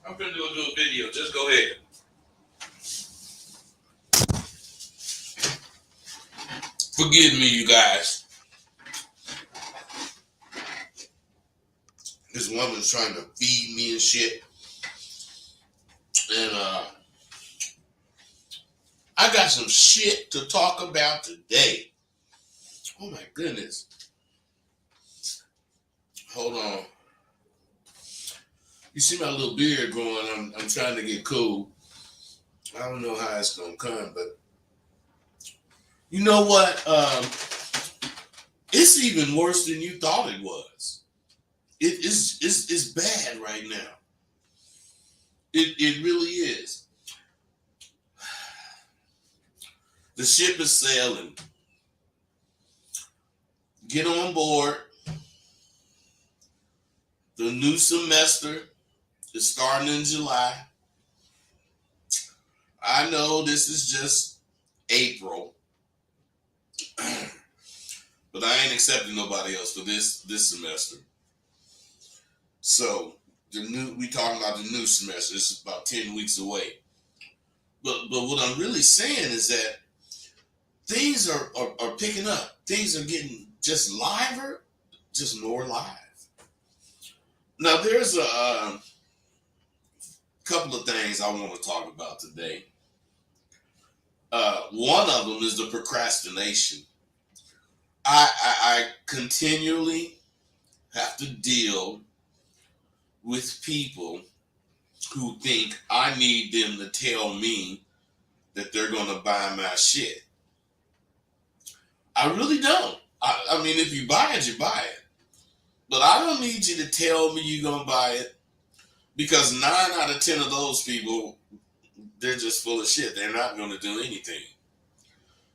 I'm finna go do a video. Just go ahead. Forgive me, you guys. This woman's trying to feed me and shit. And I got some shit to talk about today. Oh my goodness. Hold on. You see my little beard growing. I'm trying to get cool. I don't know how it's gonna come, but you know what? It's even worse than you thought it was. It's bad right now. It really is. The ship is sailing. Get on board. The new semester is starting in July. I know this is just April, but I ain't accepting nobody else for this semester. So we talking about the new semester. It's about 10 weeks away. But what I'm really saying is that things are picking up. Things are getting just liver, just more live. Now there's a couple of things I want to talk about today. One of them is the procrastination. I continually have to deal with people who think I need them to tell me that they're going to buy my shit. I really don't. I mean, if you buy it, you buy it. But I don't need you to tell me you're going to buy it, because 9 out of 10 of those people, they're just full of shit. They're not going to do anything.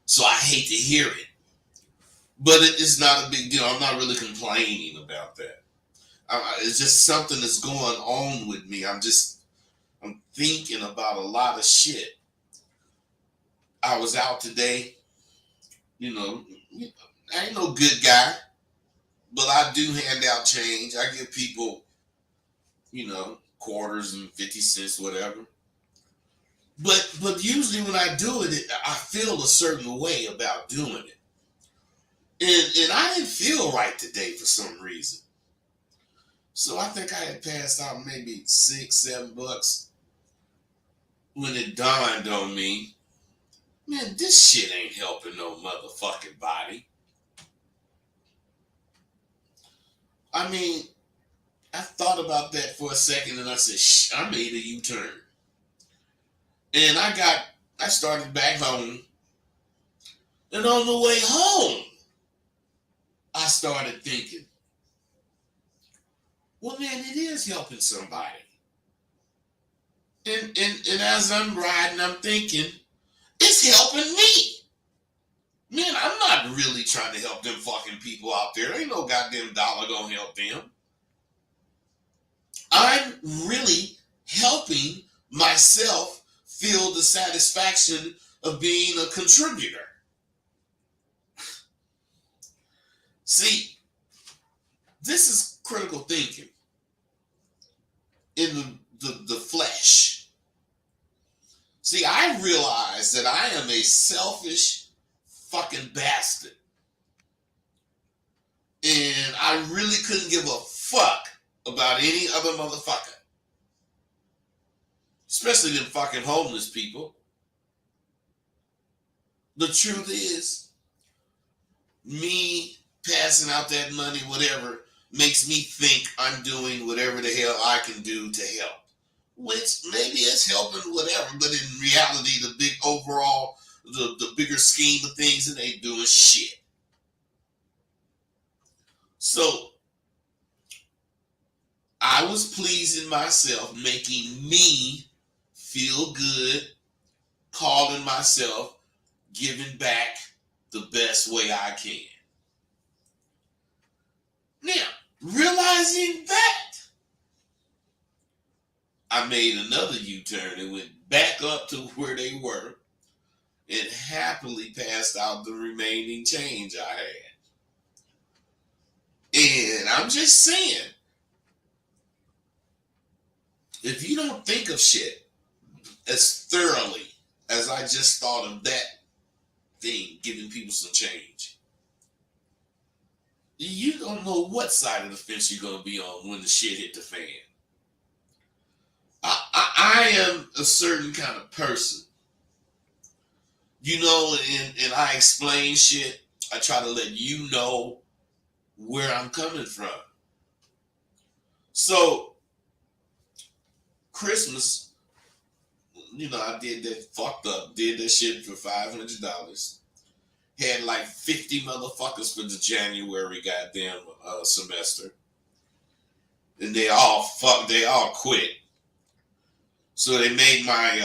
So I hate to hear it. But it's not a big deal. I'm not really complaining about that. It's just something that's going on with me. I'm thinking about a lot of shit. I was out today. You know, I ain't no good guy, but I do hand out change. I give people, quarters and 50 cents, whatever. But usually when I do it, I feel a certain way about doing it. And I didn't feel right today for some reason. So I think I had passed out maybe $6-7 when it dawned on me, man, this shit ain't helping no motherfucking body. I mean, I thought about that for a second and I said, I made a U-turn. And I started back home. And on the way home, I started thinking, well, man, it is helping somebody. And as I'm riding, I'm thinking, it's helping me. Man, I'm not really trying to help them fucking people out there. Ain't no goddamn dollar gonna help them. I'm really helping myself feel the satisfaction of being a contributor. See, this is critical thinking in the flesh. See, I realize that I am a selfish fucking bastard. And I really couldn't give a fuck about any other motherfucker. Especially them fucking homeless people. The truth is, me passing out that money, whatever, makes me think I'm doing whatever the hell I can do to help. Which maybe it's helping whatever, but in reality, the big overall, the bigger scheme of things, it ain't doing shit. So, I was pleasing myself, making me feel good, calling myself giving back the best way I can. Now, realizing that, I made another U-turn and went back up to where they were and happily passed out the remaining change I had. And I'm just saying, If you don't think of shit as thoroughly as I just thought of that thing, giving people some change, you don't know what side of the fence you're gonna be on when the shit hit the fan. I am a certain kind of person, and I explain shit. I try to let you know where I'm coming from. So Christmas, I did that fucked up, did that shit for $500. Had like 50 motherfuckers for the January goddamn semester, and they all quit. So they made my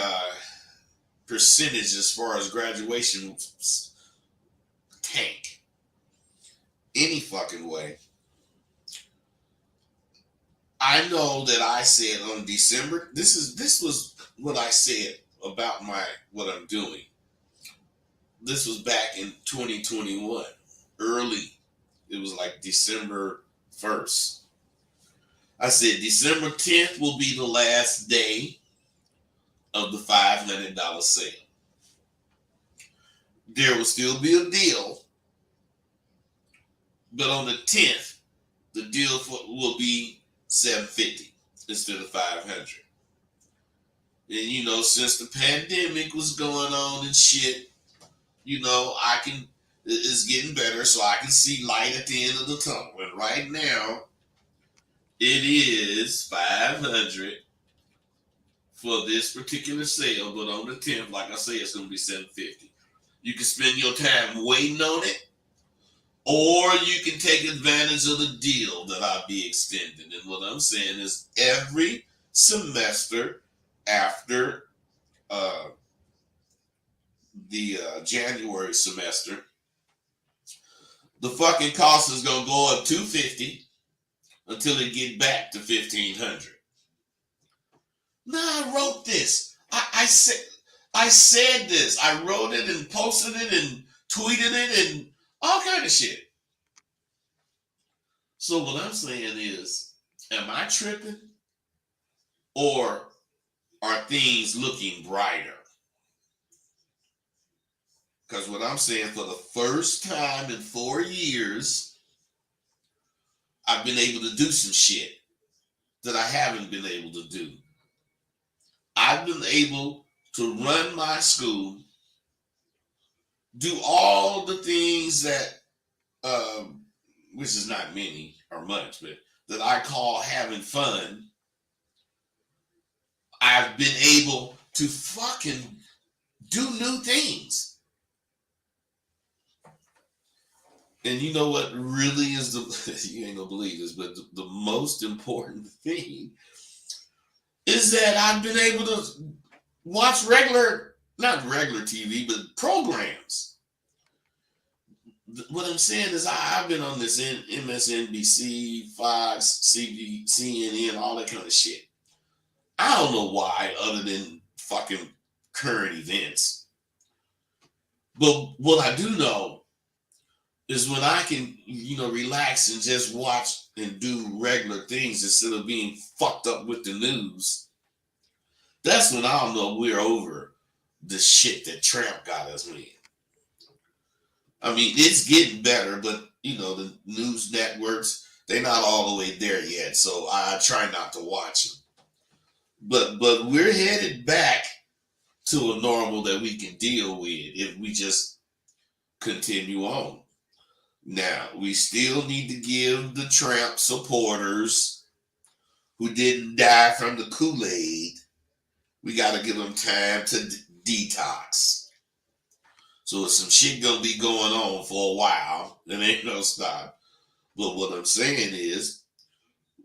percentage as far as graduation tank any fucking way. I know that I said on December, this was what I said about what I'm doing. This was back in 2021, early. It was like December 1st. I said December 10th will be the last day of the $500 sale. There will still be a deal, but on the 10th, the deal will be $750 instead of $500. And since the pandemic was going on and shit, it's getting better, so I can see light at the end of the tunnel. And right now, it is $500 for this particular sale, but on the 10th, like I say, it's going to be $750. You can spend your time waiting on it, or you can take advantage of the deal that I'll be extending. And what I'm saying is every semester after the January semester, the fucking cost is going to go up $250 until it get back to $1,500. Now I wrote this. I said this. I wrote it and posted it and tweeted it and all kind of shit. So what I'm saying is, am I tripping? Or are things looking brighter? Because what I'm saying, for the first time in 4 years, I've been able to do some shit that I haven't been able to do. I've been able to run my school, do all the things that, which is not many or much, but that I call having fun. I've been able to fucking do new things. And you know what really is you ain't gonna believe this, but the most important thing is that I've been able to watch not regular TV, but programs. What I'm saying is I've been on this MSNBC, Fox, CNN, all that kind of shit. I don't know why, other than fucking current events. But what I do know is when I can, relax and just watch and do regular things instead of being fucked up with the news, that's when I'll know we're over the shit that Trump got us with. I mean, it's getting better, but, the news networks, they're not all the way there yet, so I try not to watch them. But we're headed back to a normal that we can deal with if we just continue on. Now, we still need to give the Trump supporters who didn't die from the Kool-Aid, we got to give them time to detox. So there's some shit going to be going on for a while. It ain't no stop. But what I'm saying is,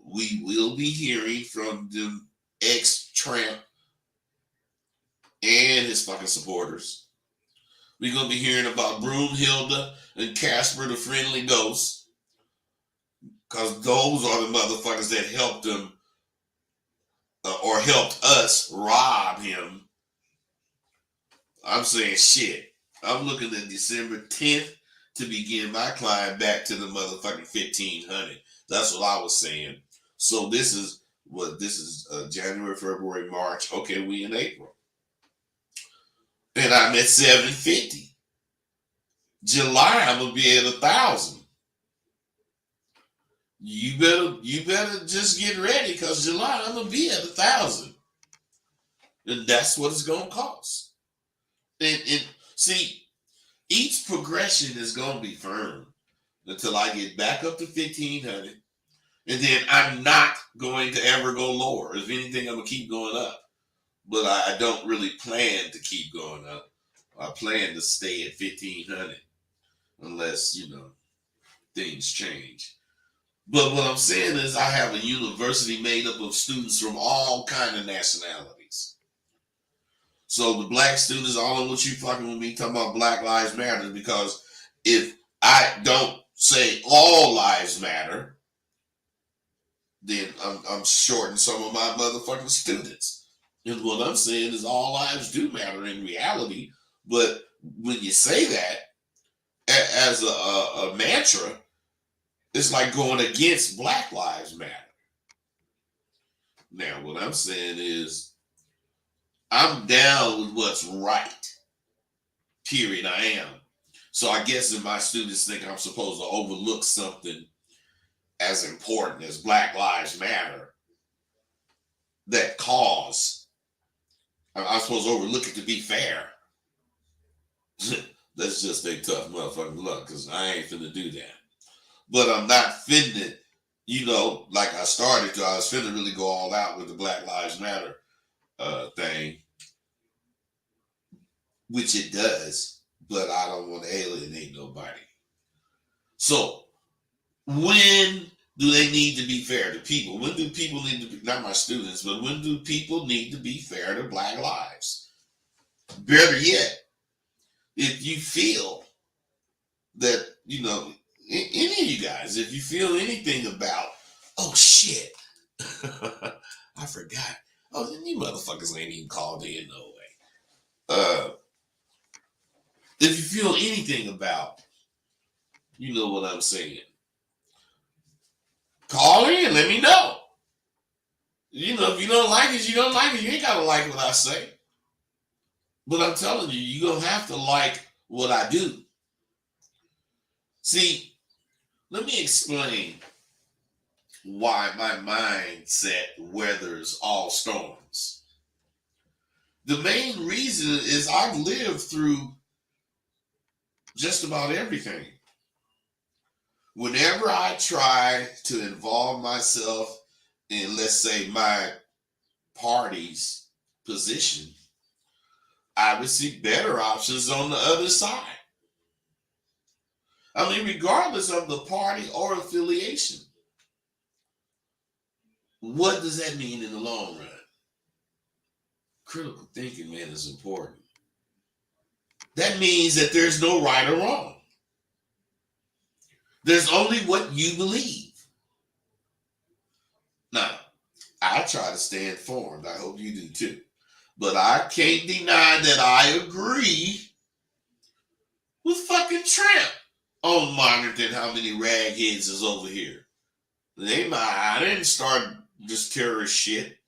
we will be hearing from the ex-Trump and his fucking supporters. We're going to be hearing about Broomhilda and Casper the Friendly Ghost, because those are the motherfuckers that helped him or helped us rob him. I'm saying shit. I'm looking at December 10th to begin my climb back to the motherfucking 1,500. That's what I was saying. So this is this is January, February, March. Okay, we in April. And I'm at 750. July, I'm gonna be at 1,000. You better just get ready, because July I'm gonna be at 1,000. And that's what it's gonna cost. And see, each progression is gonna be firm until I get back up to 1,500. And then I'm not going to ever go lower. If anything, I'm gonna keep going up. But I don't really plan to keep going up. I plan to stay at 1,500 unless, things change. But what I'm saying is I have a university made up of students from all kind of nationalities. So the black students, I don't know what you fucking with me talking about Black Lives Matter, because if I don't say all lives matter, then I'm shorting some of my motherfucking students. And what I'm saying is all lives do matter in reality. But when you say that as a mantra, it's like going against Black Lives Matter. Now, what I'm saying is I'm down with what's right. Period. I am. So I guess if my students think I'm supposed to overlook something as important as Black Lives Matter, that cause, I'm supposed to overlook it to be fair. That's just a tough motherfucking luck, because I ain't finna do that. But I'm not finna, like I was finna really go all out with the Black Lives Matter thing, which it does, but I don't want to alienate nobody. So, when do they need to be fair to people? When do people need to be, not my students, but when do people need to be fair to Black lives? Better yet, if you feel that, any of you guys, if you feel anything about, oh shit, I forgot. Oh, you motherfuckers ain't even called in, no way. If you feel anything about, you know what I'm saying, call in, let me know. If you don't like it, you don't like it. You ain't gotta like what I say. But I'm telling you, you're gonna have to like what I do. See, let me explain why my mindset weathers all storms. The main reason is I've lived through just about everything. Whenever I try to involve myself in, let's say, my party's position, I would see better options on the other side. I mean, regardless of the party or affiliation. What does that mean in the long run? Critical thinking, man, is important. That means that there's no right or wrong. There's only what you believe. Now, I try to stay informed. I hope you do too. But I can't deny that I agree with fucking Trump on monitoring how many ragheads is over here. I didn't start this terrorist shit.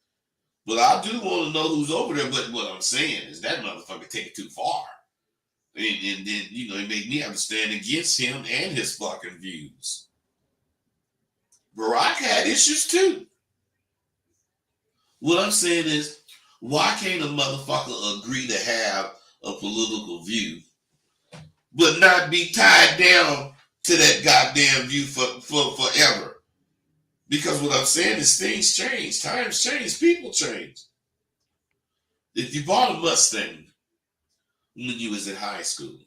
But I do want to know who's over there. But what I'm saying is that motherfucker take it too far. And then, it made me have to stand against him and his fucking views. Barack had issues too. What I'm saying is, why can't a motherfucker agree to have a political view, but not be tied down to that goddamn view for forever? Because what I'm saying is things change, times change, people change. If you bought a Mustang when you was in high school,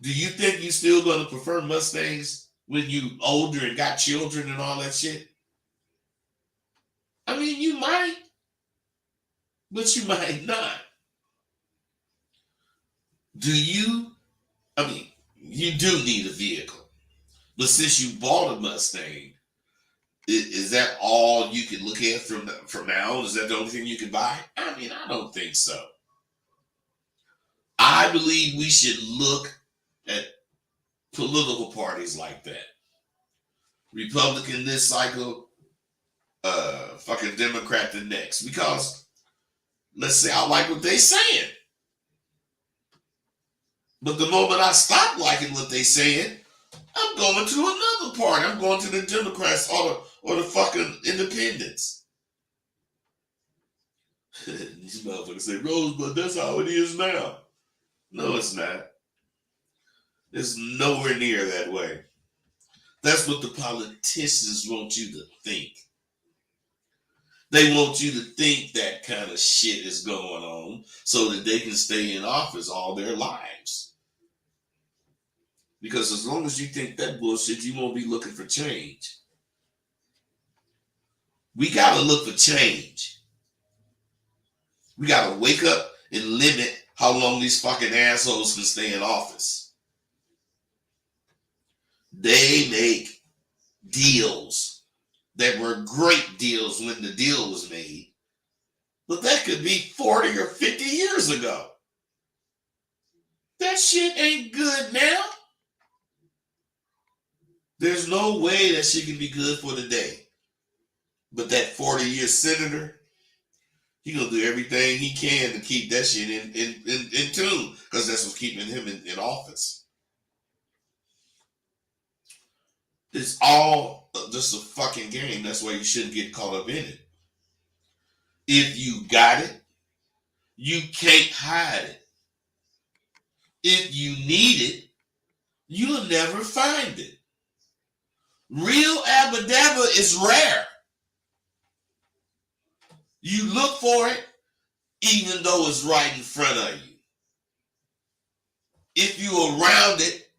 do you think you still going to prefer Mustangs when you older and got children and all that shit? I mean, you might, but you might not. You do need a vehicle. But since you bought a Mustang, is that all you can look at from now on? Is that the only thing you can buy? I mean, I don't think so. I believe we should look at political parties like that. Republican this cycle, fucking Democrat the next. Because let's say I like what they saying. But the moment I stop liking what they saying, I'm going to another party. I'm going to the Democrats or the fucking independents. These motherfuckers say, Rosebud, that's how it is now. No, it's not. It's nowhere near that way. That's what the politicians want you to think. They want you to think that kind of shit is going on so that they can stay in office all their lives. Because as long as you think that bullshit, you won't be looking for change. We got to look for change. We got to wake up and limit how long these fucking assholes can stay in office. They make deals that were great deals when the deal was made, but that could be 40 or 50 years ago. That shit ain't good now. There's no way that shit can be good for today. But that 40-year senator, he gonna do everything he can to keep that shit in tune, because that's what's keeping him in office. It's all just a fucking game. That's why you shouldn't get caught up in it. If you got it, you can't hide it. If you need it, you'll never find it. Real abba-dabba is rare. You look for it even though it's right in front of you. If you're around it,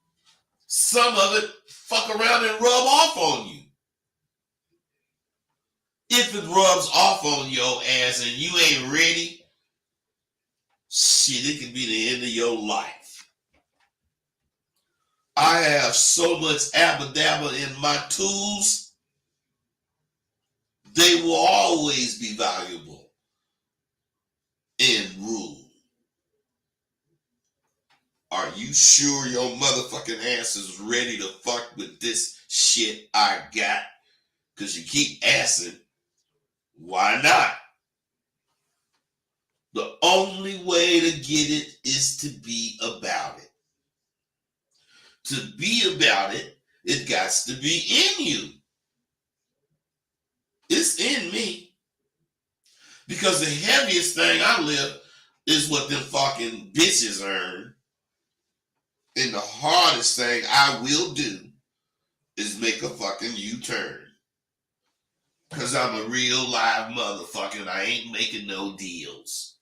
some of it fuck around and rub off on you. If it rubs off on your ass and you ain't ready, shit, it could be the end of your life. I have so much abba-dabba in my tools, they will always be valuable in rule. Are you sure your motherfucking ass is ready to fuck with this shit I got? Because you keep asking, why not? The only way to get it is to be about it. To be about it, it got to be in you. It's in me. Because the heaviest thing I live is what them fucking bitches earn. And the hardest thing I will do is make a fucking U-turn. Because I'm a real live motherfucker and I ain't making no deals.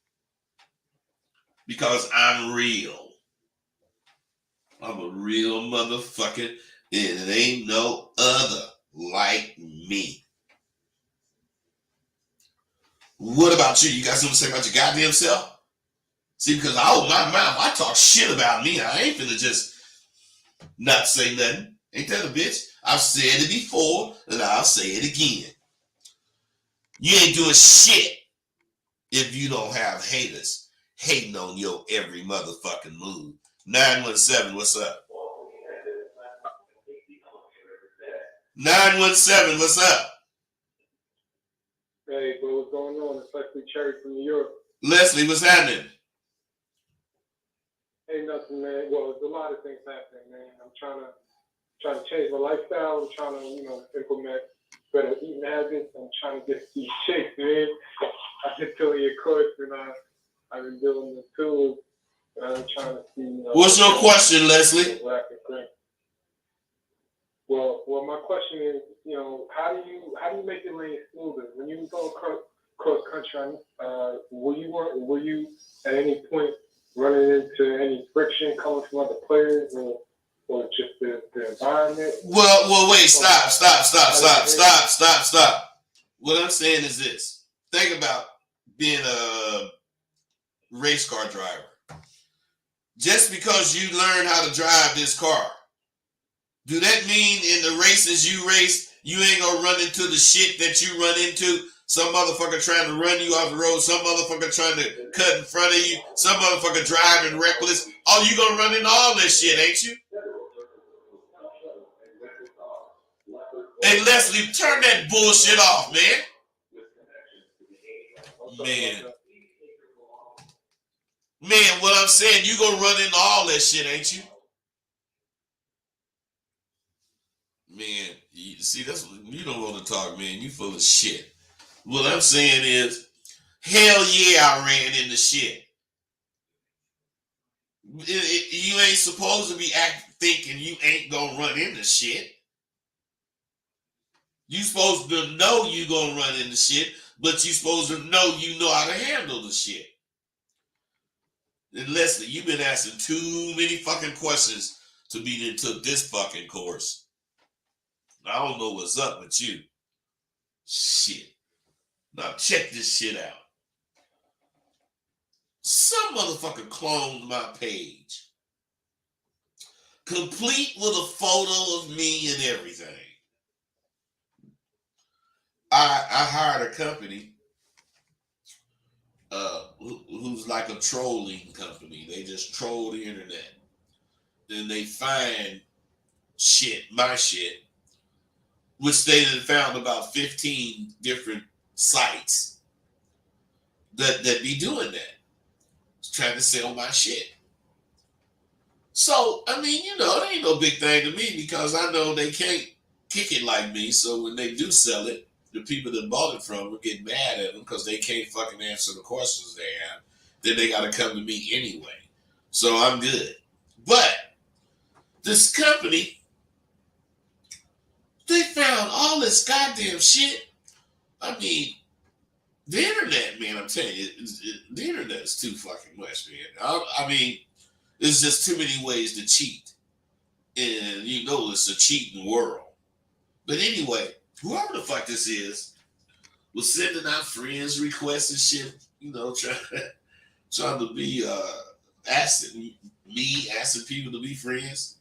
Because I'm real. I'm a real motherfucker and it ain't no other like me. What about you? You got something to say about your goddamn self? See, because I open my mouth, I talk shit about me. I ain't finna just not say nothing. Ain't that a bitch? I've said it before, and I'll say it again. You ain't doing shit if you don't have haters hating on your every motherfucking move. 917, what's up? 917, what's up? Hey, bro, what's going on? It's Leslie Cherry from New York. Leslie, what's happening? Ain't nothing, man. Well, there's a lot of things happening, man. I'm trying to change my lifestyle. I'm trying to, implement better eating habits. I'm trying to get these chicks, man. I've been doing your course, and I've been doing the tools. And I'm trying to see. What's your question, Leslie? Well, my question is, how do you make your lane smoother when you go cross country? Were you at any point running into any friction coming from other players or just the environment? Well, wait, stop. What I'm saying is this. Think about being a race car driver. Just because you learn how to drive this car, do that mean in the races you race, you ain't gonna run into the shit that you run into? Some motherfucker trying to run you off the road, some motherfucker trying to cut in front of you, some motherfucker driving reckless. Oh, you gonna run into all this shit, ain't you? Hey, Leslie, turn that bullshit off, man. Man. Man, what I'm saying, you gonna run into all that shit, ain't you? Man, you see, that's what you don't want to talk, man. You full of shit. What I'm saying is, hell yeah, I ran into shit. You ain't supposed to be thinking you ain't gonna run into shit. You supposed to know you gonna run into shit, but you supposed to know you know how to handle the shit. And Leslie, you've been asking too many fucking questions to be into this fucking course. I don't know what's up with you. Shit. Now check this shit out. Some motherfucker cloned my page. Complete with a photo of me and everything. I hired a company who's like a trolling company. They just troll the internet. Then they find shit, my shit, which they then found about 15 different sites that be doing that. Trying to sell my shit. So, I mean, you know, it ain't no big thing to me because I know they can't kick it like me. So when they do sell it, the people that bought it from will get mad at them because they can't fucking answer the questions they have. Then they got to come to me anyway. So I'm good. But this company, they found all this goddamn shit. I mean, the internet, man, I'm telling you, the internet is too fucking much, man. I mean, there's just too many ways to cheat. And you know it's a cheating world. But anyway, whoever the fuck this is was sending out friends requests and shit, you know, trying to be asking people to be friends.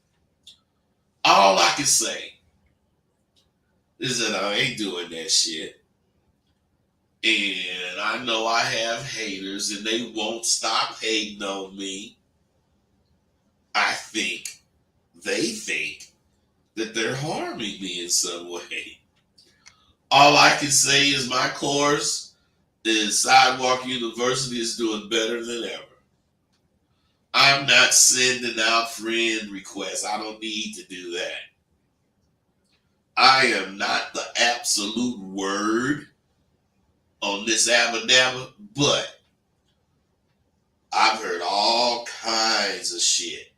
All I can say is that I ain't doing that shit. And I know I have haters and they won't stop hating on me. They think that they're harming me in some way. All I can say is my course is Sidewalk University is doing better than ever. I'm not sending out friend requests. I don't need to do that. I am not the absolute word on this abadabba, but I've heard all kinds of shit.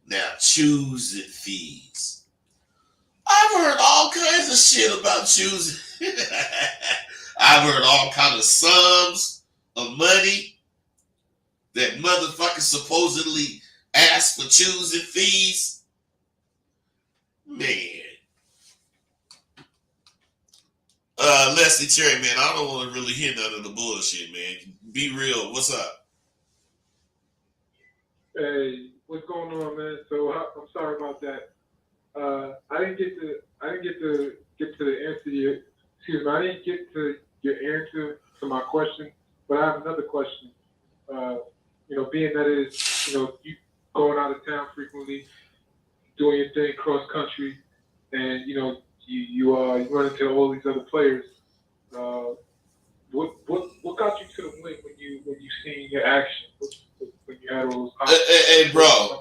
Now, choosing fees. I've heard all kinds of shit about choosing. I've heard all kinds of sums of money that motherfuckers supposedly ask for choosing fees. Man. Leslie Cherry, man, I don't want to really hear none of the bullshit, man. Be real. What's up? Hey, what's going on, man? So I'm sorry about that. I didn't get to get to the answer yet. Excuse me, I didn't get to your answer to my question, but I have another question. You know, being that is, you know, you going out of town frequently, doing your thing cross country, and you know, you run into all these other players. What got you to the win when you seen your action? When you had all those hey, bro.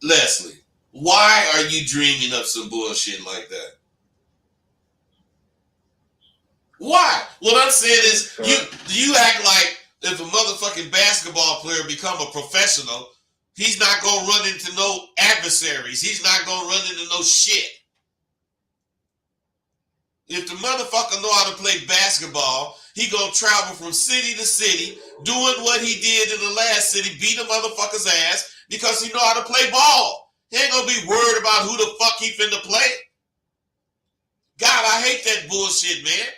Leslie, why are you dreaming up some bullshit like that? Why? What I'm saying is, you act like if a motherfucking basketball player become a professional, he's not gonna run into no adversaries. He's not gonna run into no shit. If the motherfucker know how to play basketball, he gonna travel from city to city, doing what he did in the last city, beat a motherfucker's ass because he know how to play ball. He ain't gonna be worried about who the fuck he finna play. God, I hate that bullshit, man.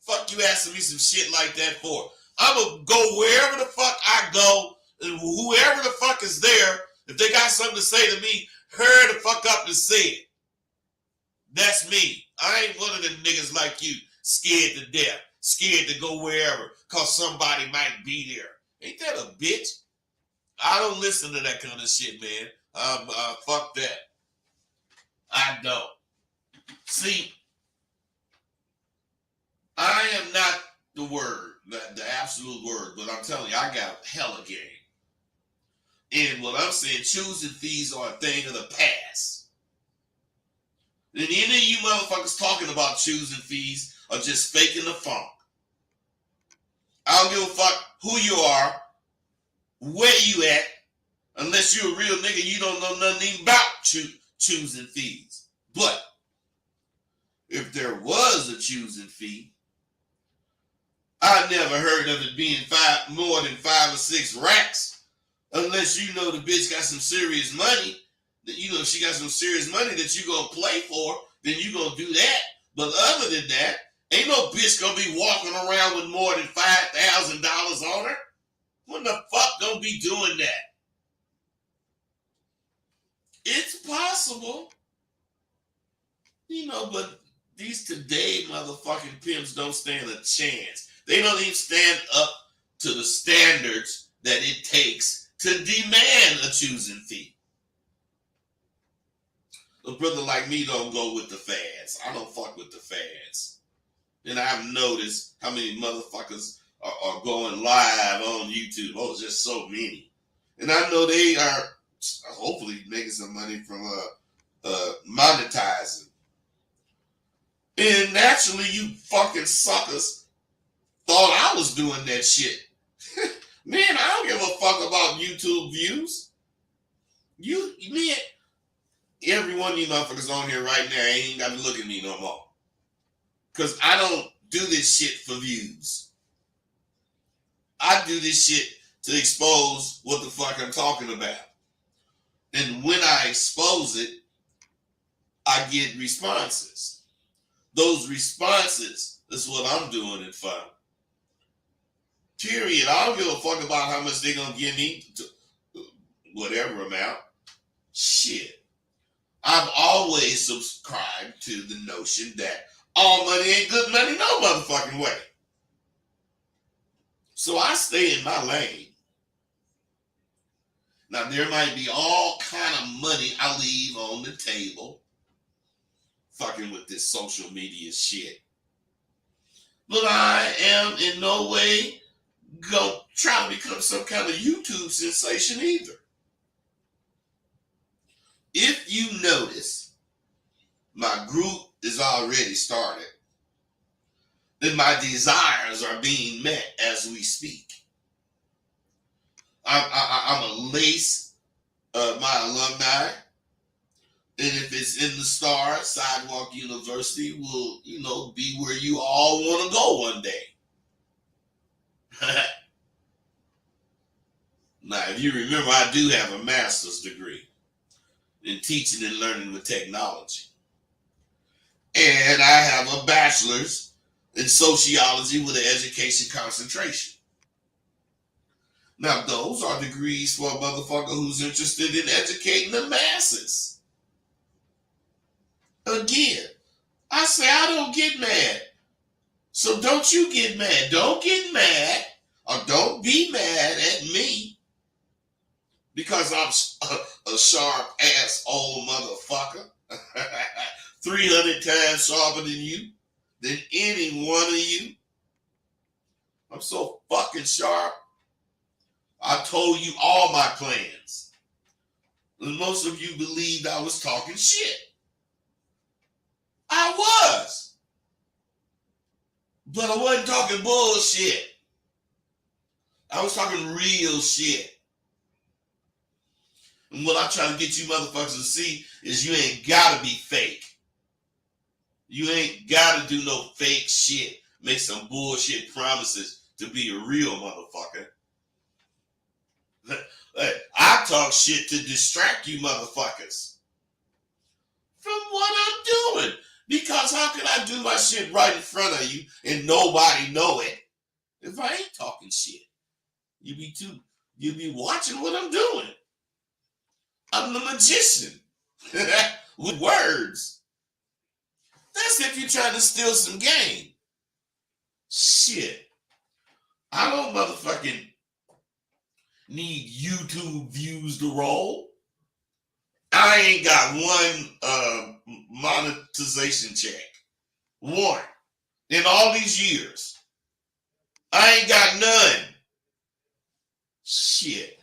Fuck you asking me some shit like that for? I'ma go wherever the fuck I go, and whoever the fuck is there, if they got something to say to me, hurry the fuck up and say it. That's me. I ain't one of them niggas like you, scared to death, scared to go wherever, cause somebody might be there. Ain't that a bitch? I don't listen to that kind of shit, man. Fuck that. I don't. See, I am not the word, the absolute word, but I'm telling you, I got hella game. And what I'm saying, choosing fees are a thing of the past. And any of you motherfuckers talking about choosing fees are just faking the funk. I don't give a fuck who you are, where you at, unless you're a real nigga, you don't know nothing about choosing fees. But if there was a choosing fee, I never heard of it being more than 5 or 6 racks, unless you know the bitch got some serious money. That you know if she got some serious money that you gonna play for, then you gonna do that. But other than that, ain't no bitch gonna be walking around with more than $5,000 on her. When the fuck gonna be doing that? It's possible, you know, but these today motherfucking pimps don't stand a chance. They don't even stand up to the standards that it takes to demand a choosing fee. A brother like me don't go with the fads. I don't fuck with the fads. And I've noticed how many motherfuckers are going live on YouTube. Oh, just so many. And I know they are hopefully making some money from monetizing. And naturally, you fucking suckers thought I was doing that shit. Man, I don't give a fuck about YouTube views. Man, every one of you motherfuckers on here right now ain't got to look at me no more. Because I don't do this shit for views. I do this shit to expose what the fuck I'm talking about. And when I expose it, I get responses. Those responses is what I'm doing it for. Period. I don't give a fuck about how much they're gonna give me, whatever amount. Shit. I've always subscribed to the notion that all money ain't good money no motherfucking way. So I stay in my lane. Now there might be all kind of money I leave on the table fucking with this social media shit. But I am in no way gonna try to become some kind of YouTube sensation either. If you notice, my group is already started. Then my desires are being met as we speak. I'm a lace my alumni. And if it's in the Star, Sidewalk University will, you know, be where you all want to go one day. Now, if you remember, I do have a master's degree in teaching and learning with technology. And I have a bachelor's in sociology with an education concentration. Now, those are degrees for a motherfucker who's interested in educating the masses. Again, I say I don't get mad. So don't you get mad. Don't get mad or don't be mad at me because I'm a sharp ass old motherfucker. 300 times sharper than any one of you. I'm so fucking sharp. I told you all my plans. And most of you believed I was talking shit. I was. But I wasn't talking bullshit. I was talking real shit. And what I'm trying to get you motherfuckers to see is you ain't gotta be fake. You ain't gotta do no fake shit. Make some bullshit promises to be a real motherfucker. I talk shit to distract you motherfuckers from what I'm doing. Because how can I do my shit right in front of you and nobody know it if I ain't talking shit? You be watching what I'm doing. I'm the magician with words. That's if you're trying to steal some game. Shit. I don't motherfucking need YouTube views to roll. I ain't got one monetization check. One. In all these years. I ain't got none. Shit.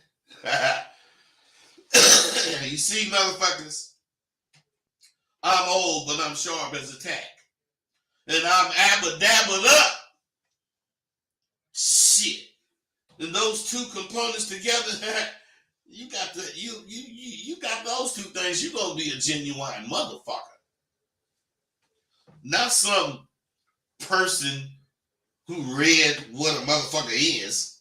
You see, motherfuckers, I'm old, but I'm sharp as a tack. And I'm abba-dabbled up. Shit. And those two components together, you got those two things, you're gonna be a genuine motherfucker. Not some person who read what a motherfucker is,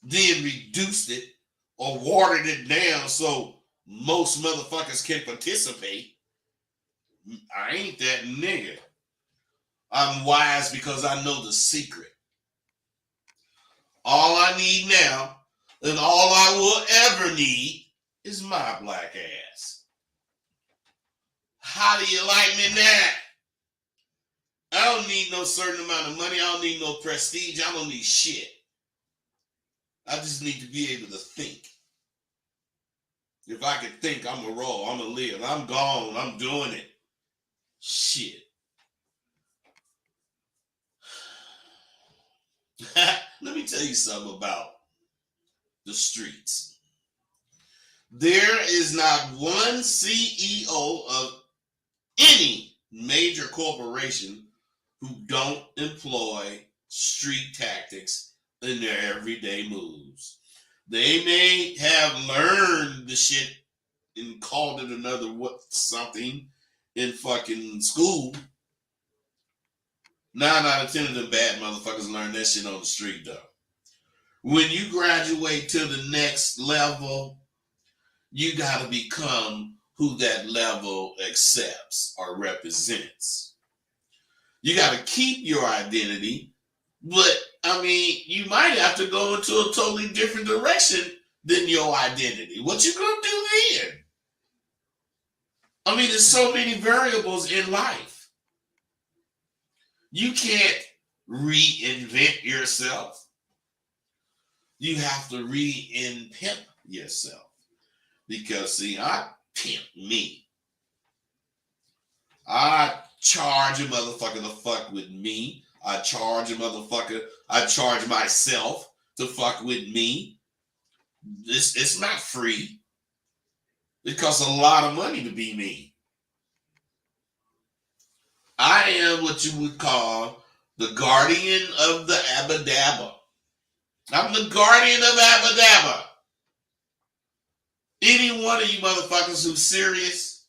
then reduced it or watered it down so most motherfuckers can participate. I ain't that nigga. I'm wise because I know the secret. All I need now, and all I will ever need, is my black ass. How do you like me now? I don't need no certain amount of money. I don't need no prestige. I don't need shit. I just need to be able to think. If I can think, I'm going to roll. I'm going to live. I'm gone. I'm doing it. Shit. Let me tell you something about the streets. There is not one CEO of any major corporation who don't employ street tactics in their everyday moves. They may have learned the shit and called it another something in fucking school. 9 out of 10 of them bad motherfuckers learn that shit on the street, though. When you graduate to the next level, you got to become who that level accepts or represents. You got to keep your identity, but, I mean, you might have to go into a totally different direction than your identity. What you going to do then? I mean, there's so many variables in life. You can't reinvent yourself. You have to re-pimp yourself. Because, see, I pimp me. I charge a motherfucker to fuck with me. I charge myself to fuck with me. It's not free. It costs a lot of money to be me. I am what you would call the guardian of the Abba Dabba. I'm the guardian of Abba Dabba. Any one of you motherfuckers who's serious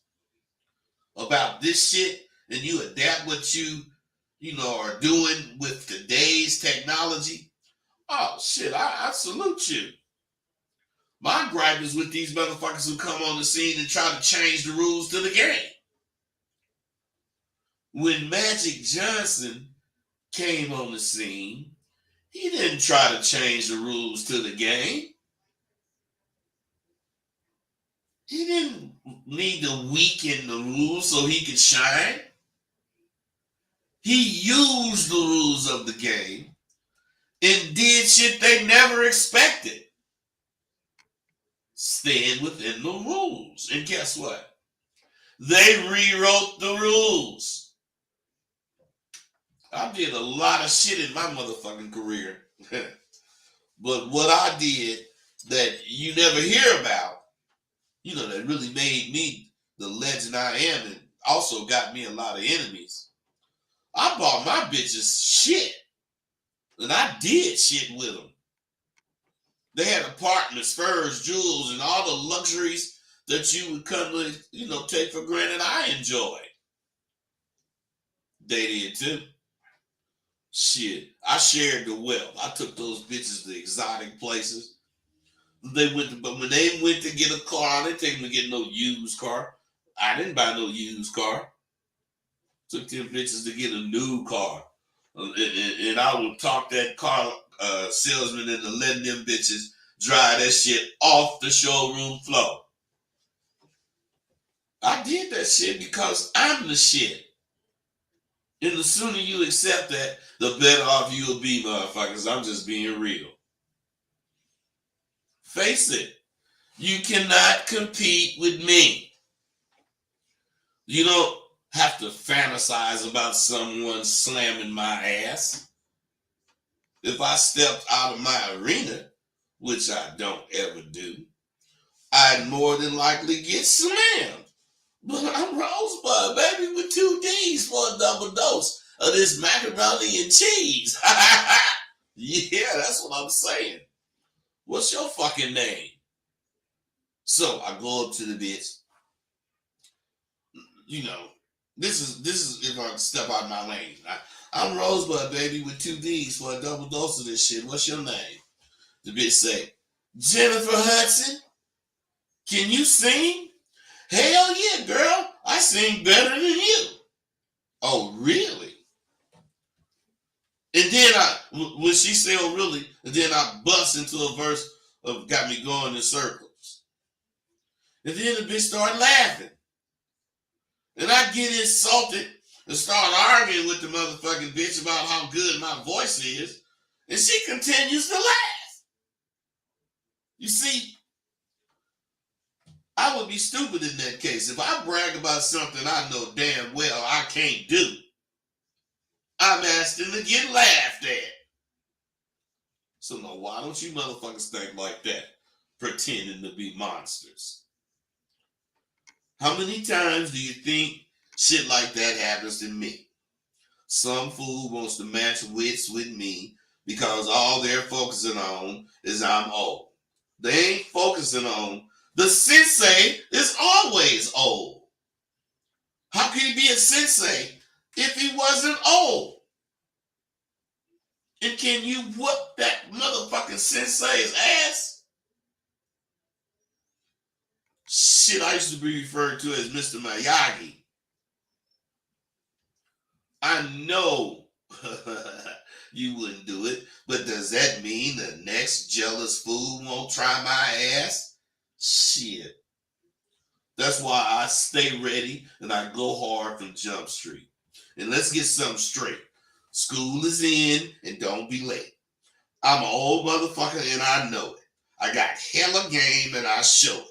about this shit and you adapt what you are doing with today's technology, oh shit, I salute you. My gripe is with these motherfuckers who come on the scene and try to change the rules to the game. When Magic Johnson came on the scene, he didn't try to change the rules to the game. He didn't need to weaken the rules so he could shine. He used the rules of the game and did shit they never expected. Staying within the rules. And guess what? They rewrote the rules. I did a lot of shit in my motherfucking career. But what I did that you never hear about, that really made me the legend I am and also got me a lot of enemies. I bought my bitches shit. And I did shit with them. They had apartments, furs, jewels, and all the luxuries that you would come to, take for granted I enjoyed. They did too. Shit, I shared the wealth. I took those bitches to exotic places. But when they went to get a car, I didn't take them to get no used car. I didn't buy no used car. Took them bitches to get a new car. And I would talk that car salesman into letting them bitches drive that shit off the showroom floor. I did that shit because I'm the shit. And the sooner you accept that, the better off you will be, motherfuckers. I'm just being real. Face it. You cannot compete with me. You don't have to fantasize about someone slamming my ass. if I stepped out of my arena, which I don't ever do, I'd more than likely get slammed. But I'm Rosebud, baby, with 2 D's for a double dose of this macaroni and cheese. Yeah, that's what I'm saying. What's your fucking name? So I go up to the bitch. You know, this is if I step out of my lane. I'm Rosebud, baby, with 2 D's for a double dose of this shit. What's your name? The bitch say, Jennifer Hudson. Can you sing? Hell yeah, girl. I sing better than you. Oh, really? And then when she say, oh, really? And then I bust into a verse of got me going in circles. And then the bitch started laughing. And I get insulted and start arguing with the motherfucking bitch about how good my voice is. And she continues to laugh. You see, I would be stupid in that case. If I brag about something I know damn well I can't do, I'm asking to get laughed at. So now why don't you motherfuckers think like that, pretending to be monsters? How many times do you think shit like that happens to me? Some fool wants to match wits with me because all they're focusing on is I'm old. They ain't focusing on the sensei is always old. How could he be a sensei if he wasn't old? And can you whoop that motherfucking sensei's ass? Shit, I used to be referred to as Mr. Miyagi. I know you wouldn't do it, but does that mean the next jealous fool won't try my ass? Shit. That's why I stay ready and I go hard from Jump Street. And let's get something straight. School is in and don't be late. I'm an old motherfucker and I know it. I got hella game and I show it.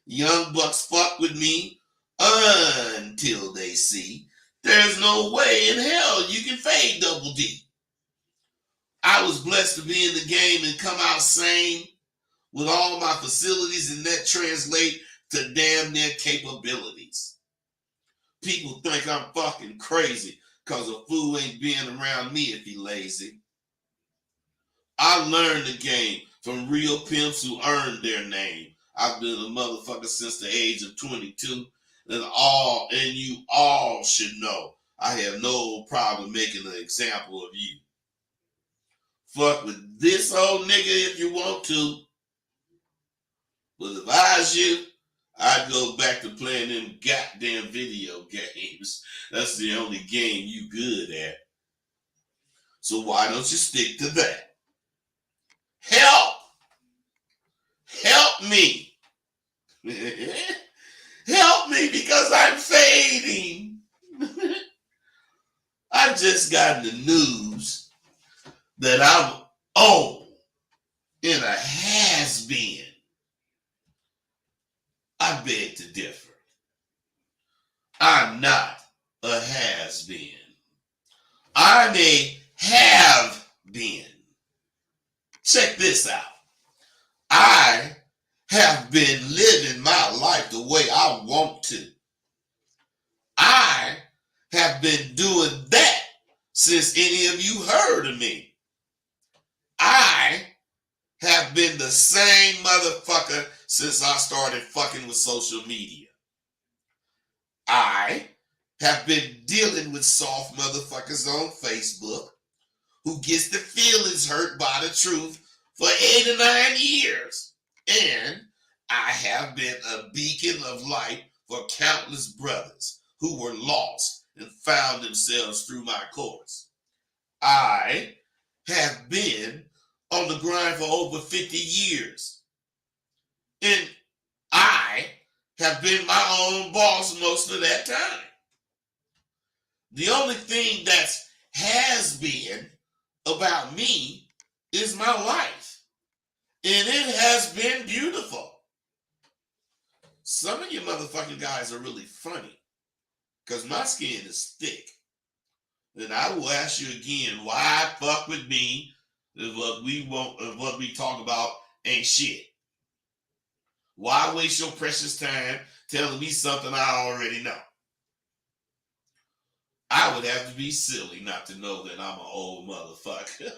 Young bucks fuck with me until they see there's no way in hell you can fade Double D. I was blessed to be in the game and come out sane with all my facilities, and that translate to damn near capabilities. People think I'm fucking crazy because a fool ain't being around me if he lazy. I learned the game from real pimps who earned their name. I've been a motherfucker since the age of 22, and you all should know I have no problem making an example of you. Fuck with this old nigga if you want to, but if I was you, I'd go back to playing them goddamn video games. That's the only game you good at. So why don't you stick to that? Help me. Help me because I'm fading. I just got the news that I'm old and a has-been. I beg to differ. I'm not a has-been. I'm a have-been. Check this out. I have been living my life the way I want to. I have been doing that since any of you heard of me. I have been the same motherfucker since I started fucking with social media. I have been dealing with soft motherfuckers on Facebook who gets their feelings hurt by the truth for 8 or 9 years. And I have been a beacon of light for countless brothers who were lost and found themselves through my course. I have been on the grind for over 50 years. And I have been my own boss most of that time. The only thing that has been about me is my life. And it has been beautiful. Some of you motherfucking guys are really funny because my skin is thick. And I will ask you again, why fuck with me If what we want, if what we talk about ain't shit. Why waste your precious time telling me something I already know? I would have to be silly not to know that I'm an old motherfucker.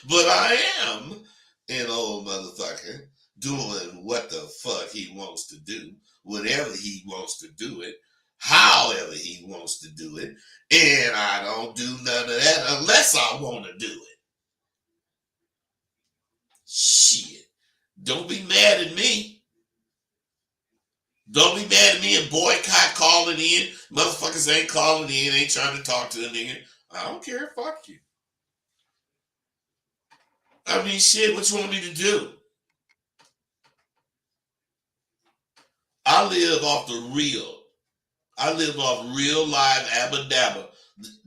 But I am an old motherfucker doing what the fuck he wants to do, whenever he wants to do it, however he wants to do it, and I don't do none of that unless I want to do it. Shit. Don't be mad at me. Don't be mad at me and boycott calling in. Motherfuckers ain't calling in, ain't trying to talk to the nigga. I don't care. Fuck you. I mean, shit, what you want me to do? I live off the real. I live off real live Abba Dabba.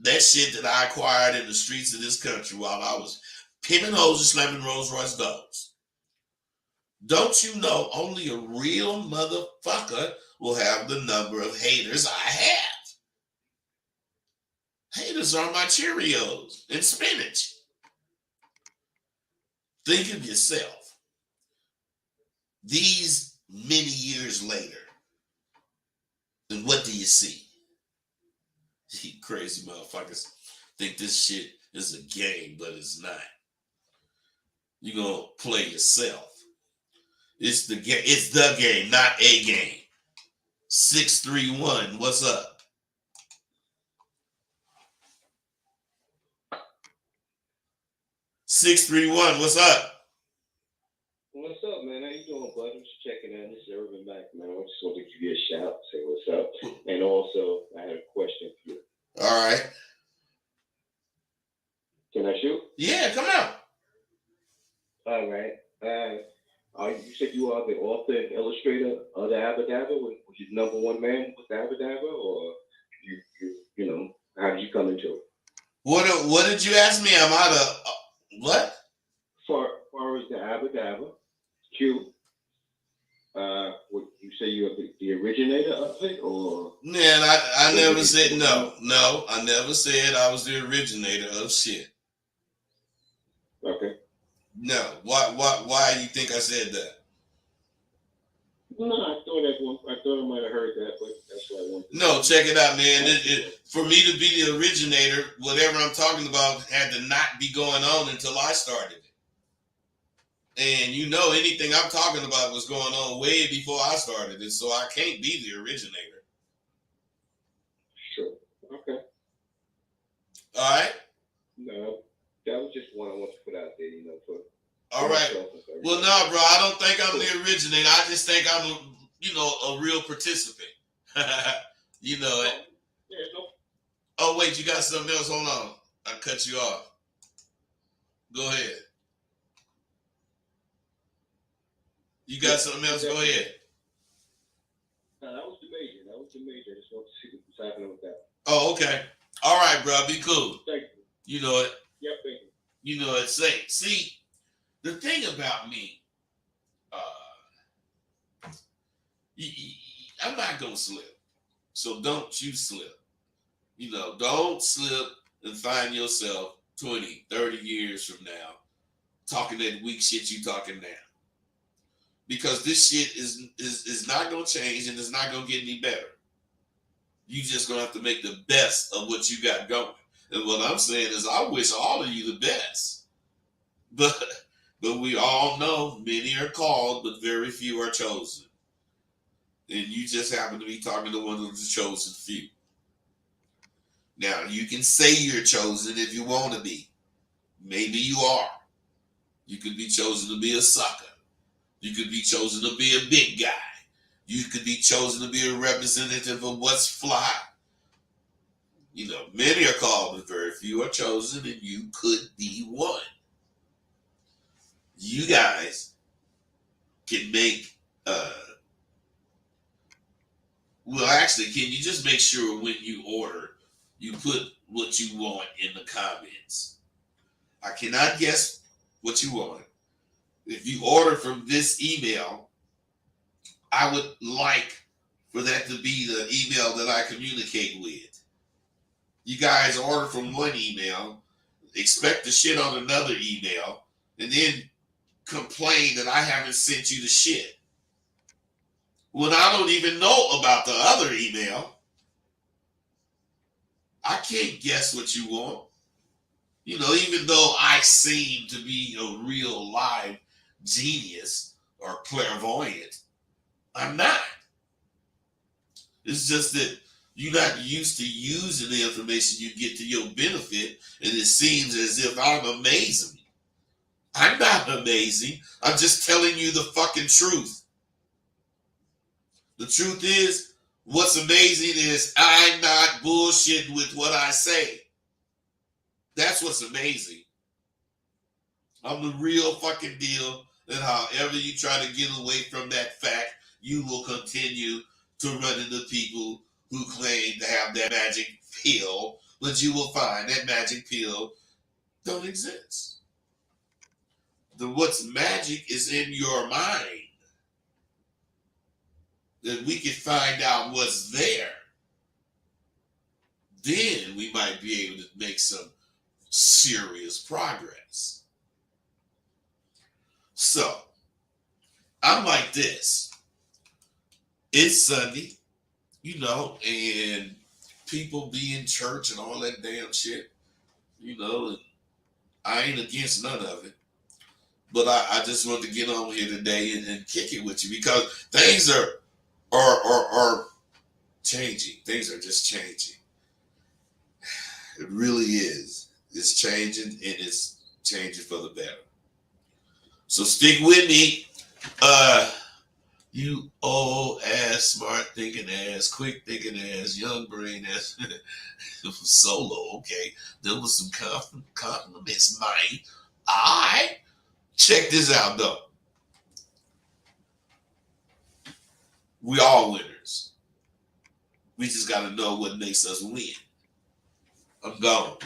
That shit that I acquired in the streets of this country while I was pimping hoes and slamming Rolls Royce dogs. Don't you know only a real motherfucker will have the number of haters I have? Haters are my Cheerios and spinach. Think of yourself. These many years later, and what do you see? You crazy motherfuckers think this shit is a game, but it's not. You're gonna play yourself. It's the game. It's the game, not a game. 631, what's up? (631) What's up? What's up, man? How you doing, bud? I'm just checking in. This is Urban Mac, man. I just wanted to give you a shout, say what's up. And also, I had a question for you. All right. Can I shoot? Yeah, come out. All right. You said you are the author and illustrator of the Abba Dabba? Was you number one man with the Abba Dabba? Or you know, how did you come into it? What did you ask me? I'm out of what? Far as the Abba Dabba, Q, what you say you're the originator of it, or? Man, I never said no. No, I never said I was the originator of shit. Okay. No. Why do you think I said that? No, I thought I might have heard that, but that's what I wanted. No, check it out, man. For me to be the originator, whatever I'm talking about had to not be going on until I started it. And you know, anything I'm talking about was going on way before I started it, so I can't be the originator. Sure. Okay. All right. No, that was just one I want to put out there, you know, for. All right. Well, no, bro, I don't think I'm the originator. I just think I'm, a real participant. You know it. Yeah, no. Oh, wait, you got something else? Hold on. I cut you off. Go ahead. You got something else? Go ahead. No, that was the major. I just want to see what's happening with that. Oh, okay. All right, bro. Be cool. Thank you. You know it. Yep, thank you. You know it. See, the thing about me, I'm not going to slip. So don't you slip. Don't slip and find yourself 20, 30 years from now talking that weak shit you talking now. Because this shit is not going to change and it's not going to get any better. You just going to have to make the best of what you got going. And what I'm saying is I wish all of you the best. But we all know many are called, but very few are chosen. And you just happen to be talking to one of the chosen few. Now, you can say you're chosen if you want to be. Maybe you are. You could be chosen to be a sucker. You could be chosen to be a big guy. You could be chosen to be a representative of what's fly. Many are called, but very few are chosen, and you could be one. You guys can make, can you just make sure when you order, you put what you want in the comments? I cannot guess what you want. If you order from this email, I would like for that to be the email that I communicate with. You guys order from one email, expect the shit on another email, and then complain that I haven't sent you the shit when I don't even know about the other email. I can't guess what you want. You know, even though I seem to be a real live genius or clairvoyant, I'm not. It's just that you're not used to using the information you get to your benefit, and it seems as if I'm amazing. I'm not amazing. I'm just telling you the fucking truth. The truth is, what's amazing is I'm not bullshitting with what I say. That's what's amazing. I'm the real fucking deal, and however you try to get away from that fact, you will continue to run into people who claim to have that magic pill, but you will find that magic pill don't exist. What's magic is in your mind. That we can find out what's there. Then we might be able to make some serious progress. So, I'm like this. It's Sunday, you know, and people be in church and all that damn shit, you know, and I ain't against none of it. But I just wanted to get on here today and kick it with you because things are changing. Things are just changing. It really is. It's changing, and it's changing for the better. So stick with me. You old ass, smart thinking ass, quick thinking ass, young brain ass. Solo, okay. There was some compliments, mate. Alright. Check this out though. We all winners. We just gotta know what makes us win. I'm gone.